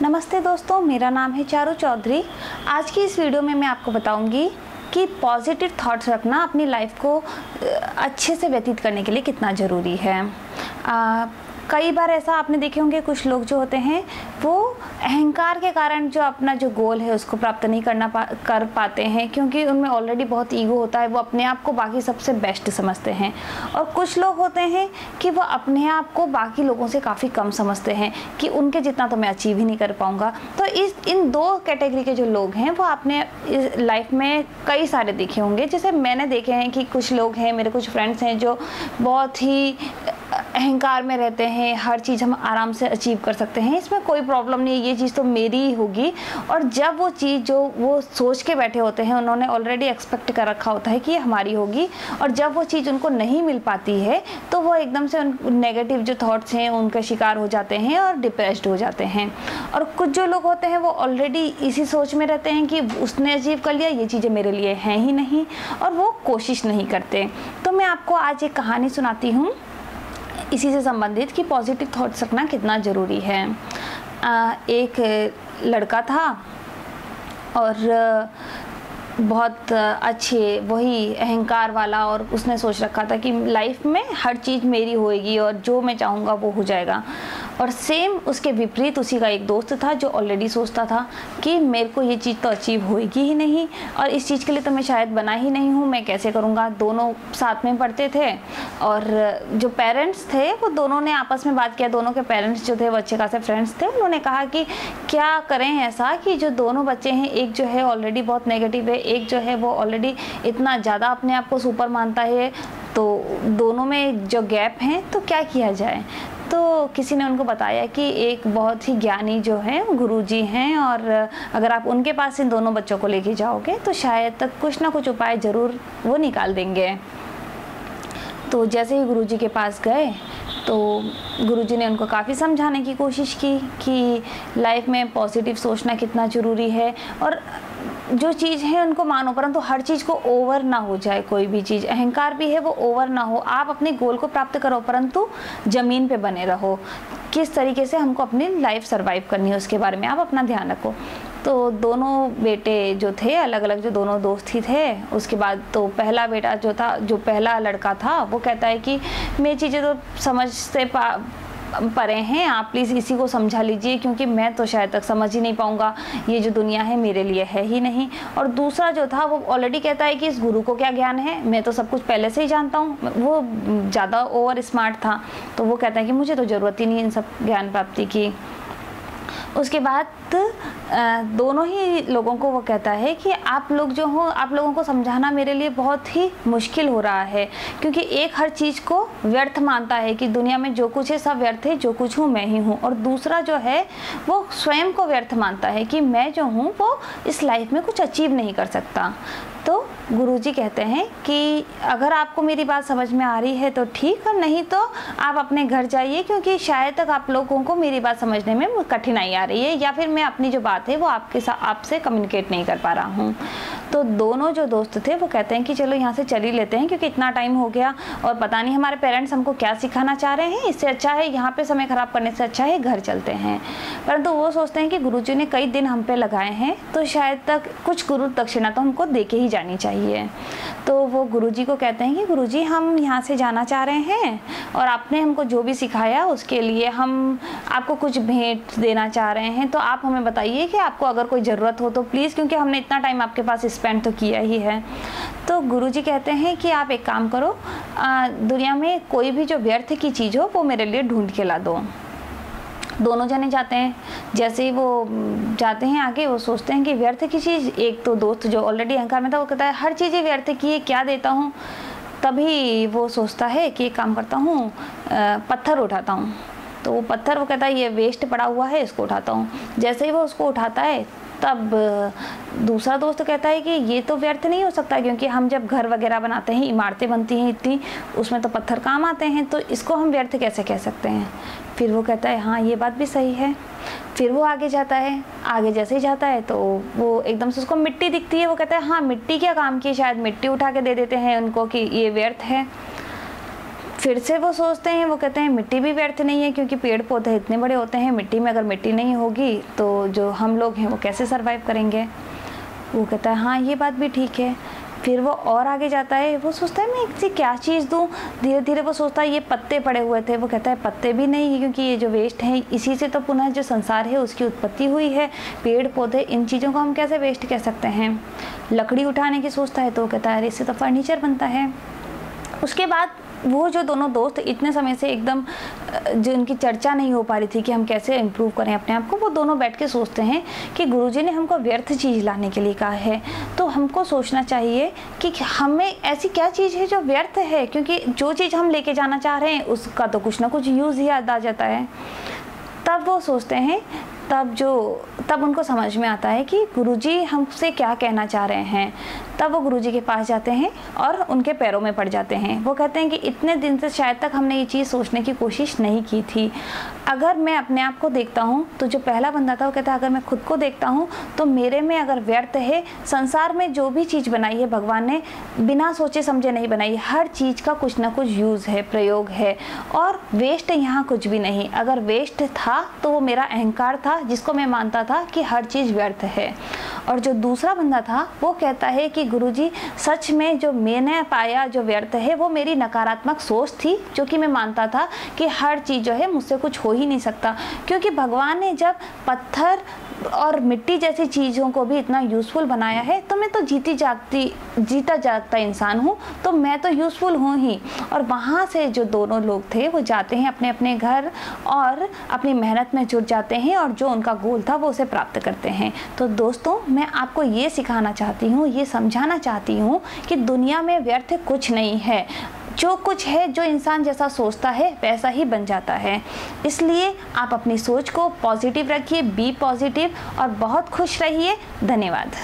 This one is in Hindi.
नमस्ते दोस्तों, मेरा नाम है चारू चौधरी। आज की इस वीडियो में मैं आपको बताऊंगी कि पॉजिटिव थॉट्स रखना अपनी लाइफ को अच्छे से व्यतीत करने के लिए कितना ज़रूरी है। कई बार ऐसा आपने देखे होंगे, कुछ लोग जो होते हैं वो अहंकार के कारण जो अपना जो गोल है उसको प्राप्त नहीं कर पाते हैं, क्योंकि उनमें ऑलरेडी बहुत ईगो होता है। वो अपने आप को बाकी सबसे बेस्ट समझते हैं। और कुछ लोग होते हैं कि वो अपने आप को बाकी लोगों से काफ़ी कम समझते हैं कि उनके जितना तो मैं अचीव ही नहीं कर पाऊँगा। तो इन दो कैटेगरी के जो लोग हैं वो आपने लाइफ में कई सारे देखे होंगे। जैसे मैंने देखे हैं कि कुछ लोग हैं, मेरे कुछ फ्रेंड्स हैं जो बहुत ही अहंकार में रहते हैं, हर चीज़ हम आराम से अचीव कर सकते हैं, इसमें कोई प्रॉब्लम नहीं है, ये चीज़ तो मेरी ही होगी। और जब वो चीज़ जो वो सोच के बैठे होते हैं, उन्होंने ऑलरेडी एक्सपेक्ट कर रखा होता है कि ये हमारी होगी, और जब वो चीज़ उनको नहीं मिल पाती है तो वो एकदम से नेगेटिव जो थॉट्स हैं उनका शिकार हो जाते हैं और डिप्रेस्ड हो जाते हैं। और कुछ जो लोग होते हैं वो ऑलरेडी इसी सोच में रहते हैं कि उसने अचीव कर लिया, ये चीज़ें मेरे लिए हैं ही नहीं, और वो कोशिश नहीं करते। तो मैं आपको आज एक कहानी सुनाती हूँ इसी से संबंधित कि पॉजिटिव थॉट्स रखना कितना ज़रूरी है। एक लड़का था और बहुत अच्छे, वही अहंकार वाला, और उसने सोच रखा था कि लाइफ में हर चीज़ मेरी होएगी और जो मैं चाहूँगा वो हो जाएगा। और सेम उसके विपरीत उसी का एक दोस्त था जो ऑलरेडी सोचता था कि मेरे को ये चीज़ तो अचीव होएगी ही नहीं, और इस चीज़ के लिए तो मैं शायद बना ही नहीं हूँ, मैं कैसे करूँगा। दोनों साथ में पढ़ते थे, और जो पेरेंट्स थे वो दोनों ने आपस में बात किया। दोनों के पेरेंट्स जो थे वो अच्छे खासे फ्रेंड्स थे। उन्होंने कहा कि क्या करें ऐसा कि जो दोनों बच्चे हैं, एक जो है ऑलरेडी बहुत नेगेटिव है, एक जो है वो ऑलरेडी इतना ज़्यादा अपने आप को सुपर मानता है, तो दोनों में जो गैप है तो क्या किया जाए। तो किसी ने उनको बताया कि एक बहुत ही ज्ञानी जो है गुरुजी हैं, और अगर आप उनके पास इन दोनों बच्चों को लेके जाओगे तो शायद तक कुछ ना कुछ उपाय ज़रूर वो निकाल देंगे। तो जैसे ही गुरुजी के पास गए तो गुरुजी ने उनको काफ़ी समझाने की कोशिश की कि लाइफ में पॉजिटिव सोचना कितना ज़रूरी है, और जो चीज़ है उनको मानो, परंतु हर चीज़ को ओवर ना हो जाए। कोई भी चीज़, अहंकार भी है वो ओवर ना हो। आप अपने गोल को प्राप्त करो परंतु ज़मीन पे बने रहो। किस तरीके से हमको अपनी लाइफ सर्वाइव करनी है उसके बारे में आप अपना ध्यान रखो। तो दोनों बेटे जो थे, अलग अलग जो दोनों दोस्त ही थे, उसके बाद तो पहला बेटा जो था, जो पहला लड़का था, वो कहता है कि मेरी चीज़ें तो समझ से परे हैं, आप प्लीज़ इसी को समझा लीजिए, क्योंकि मैं तो शायद तक समझ ही नहीं पाऊँगा, ये जो दुनिया है मेरे लिए है ही नहीं। और दूसरा जो था वो ऑलरेडी कहता है कि इस गुरु को क्या ज्ञान है, मैं तो सब कुछ पहले से ही जानता हूँ। वो ज़्यादा ओवर स्मार्ट था, तो वो कहता है कि मुझे तो ज़रूरत ही नहीं इन सब ज्ञान प्राप्ति की। उसके बाद दोनों ही लोगों को वो कहता है कि आप लोग जो हो, आप लोगों को समझाना मेरे लिए बहुत ही मुश्किल हो रहा है, क्योंकि एक हर चीज़ को व्यर्थ मानता है कि दुनिया में जो कुछ है सब व्यर्थ है, जो कुछ हूँ मैं ही हूँ। और दूसरा जो है वो स्वयं को व्यर्थ मानता है कि मैं जो हूँ वो इस लाइफ में कुछ अचीव नहीं कर सकता। तो गुरुजी कहते हैं कि अगर आपको मेरी बात समझ में आ रही है तो ठीक, और नहीं तो आप अपने घर जाइए, क्योंकि शायद तक आप लोगों को मेरी बात समझने में कठिनाई आ रही है, या फिर मैं अपनी जो बात है वो आपसे कम्युनिकेट नहीं कर पा रहा हूँ। तो दोनों जो दोस्त थे वो कहते हैं कि चलो यहाँ से चल ही लेते हैं, क्योंकि इतना टाइम हो गया और पता नहीं हमारे पेरेंट्स हमको क्या सिखाना चाह रहे हैं। इससे अच्छा है, यहाँ पे समय खराब करने से अच्छा है घर चलते हैं। परंतु वो सोचते हैं कि गुरुजी ने कई दिन हम पे लगाए हैं, तो शायद तक कुछ गुरु दक्षिणा तो हमको दे के ही जानी चाहिए। तो वो गुरुजी को कहते हैं कि गुरुजी हम यहाँ से जाना चाह रहे हैं, और आपने हमको जो भी सिखाया उसके लिए हम आपको कुछ भेंट देना चाह रहे हैं। तो आप हमें बताइए कि आपको अगर कोई ज़रूरत हो तो प्लीज़, क्योंकि हमने इतना टाइम आपके पास स्पेंड तो किया ही है। तो गुरुजी कहते हैं कि आप एक काम करो, दुनिया में कोई भी जो व्यर्थ की चीज़ हो वो मेरे लिए ढूंढ के ला दो। दोनों जने जाते हैं। जैसे ही वो जाते हैं आगे, वो सोचते हैं कि व्यर्थ की चीज़, एक तो दोस्त जो ऑलरेडी अहंकार में था वो कहता है हर चीज़ ही व्यर्थ की है, क्या देता हूँ। तभी वो सोचता है कि एक काम करता हूँ, पत्थर उठाता हूँ। तो वो पत्थर, वो कहता है ये वेस्ट पड़ा हुआ है, इसको उठाता हूँ। जैसे ही वो उसको उठाता है तब दूसरा दोस्त कहता है कि ये तो व्यर्थ नहीं हो सकता, क्योंकि हम जब घर वगैरह बनाते हैं, इमारतें बनती हैं इतनी, उसमें तो पत्थर काम आते हैं, तो इसको हम व्यर्थ कैसे कह सकते हैं। फिर वो कहता है हाँ ये बात भी सही है। फिर वो आगे जाता है। आगे जैसे ही जाता है तो वो एकदम से उसको मिट्टी दिखती है। वो कहता है हाँ मिट्टी क्या काम की, शायद मिट्टी उठा के दे देते हैं उनको कि ये व्यर्थ है। फिर से वो सोचते हैं, वो कहते हैं मिट्टी भी व्यर्थ नहीं है, क्योंकि पेड़ पौधे इतने बड़े होते हैं, मिट्टी में अगर मिट्टी नहीं होगी तो जो हम लोग हैं वो कैसे सरवाइव करेंगे। वो कहता है हाँ ये बात भी ठीक है। फिर वो और आगे जाता है, वो सोचता है मैं इसे क्या चीज़ दूँ। धीरे धीरे वो सोचता है ये पत्ते पड़े हुए थे, वो कहता है पत्ते भी नहीं है, क्योंकि ये जो वेस्ट है इसी से तो पुनः जो संसार है उसकी उत्पत्ति हुई है। पेड़ पौधे इन चीज़ों को हम कैसे वेस्ट कह सकते हैं। लकड़ी उठाने की सोचता है तो वो कहता है अरे इससे तो फर्नीचर बनता है। उसके बाद वो जो दोनों दोस्त इतने समय से एकदम जो इनकी चर्चा नहीं हो पा रही थी कि हम कैसे इम्प्रूव करें अपने आप को, वो दोनों बैठ के सोचते हैं कि गुरुजी ने हमको व्यर्थ चीज़ लाने के लिए कहा है, तो हमको सोचना चाहिए कि हमें ऐसी क्या चीज़ है जो व्यर्थ है, क्योंकि जो चीज़ हम लेके जाना चाह रहे हैं उसका तो कुछ ना कुछ यूज़ ही आ जाता है। तब वो सोचते हैं, तब उनको समझ में आता है कि गुरुजी हमसे क्या कहना चाह रहे हैं। तब वो गुरुजी के पास जाते हैं और उनके पैरों में पड़ जाते हैं। वो कहते हैं कि इतने दिन से शायद तक हमने ये चीज़ सोचने की कोशिश नहीं की थी। अगर मैं अपने आप को देखता हूँ तो जो पहला बंदा था वो कहता है अगर मैं खुद को देखता हूँ तो मेरे में अगर व्यर्थ है, संसार में जो भी चीज़ बनाई है भगवान ने बिना सोचे समझे नहीं बनाई, हर चीज़ का कुछ ना कुछ यूज़ है, प्रयोग है, और वेस्ट यहाँ कुछ भी नहीं। अगर वेस्ट था तो वो मेरा अहंकार था जिसको मैं मानता था कि हर चीज़ व्यर्थ है। और जो दूसरा बंदा था वो कहता है कि गुरुजी सच में जो मैंने पाया जो व्यर्थ है वो मेरी नकारात्मक सोच थी, जो कि मैं मानता था कि हर चीज़ जो है मुझसे कुछ हो ही नहीं सकता, क्योंकि भगवान ने जब पत्थर और मिट्टी जैसी चीज़ों को भी इतना यूज़फुल बनाया है तो मैं तो जीता जागता इंसान हूँ, तो मैं तो यूज़फुल हूँ ही। और वहाँ से जो दोनों लोग थे वो जाते हैं अपने अपने घर और अपनी मेहनत में जुट जाते हैं और जो उनका गोल था वो उसे प्राप्त करते हैं। तो दोस्तों मैं आपको ये सिखाना चाहती हूँ, ये समझाना चाहती हूँ कि दुनिया में व्यर्थ कुछ नहीं है। जो कुछ है, जो इंसान जैसा सोचता है वैसा ही बन जाता है। इसलिए आप अपनी सोच को पॉजिटिव रखिए, बी पॉजिटिव, और बहुत खुश रहिए। धन्यवाद।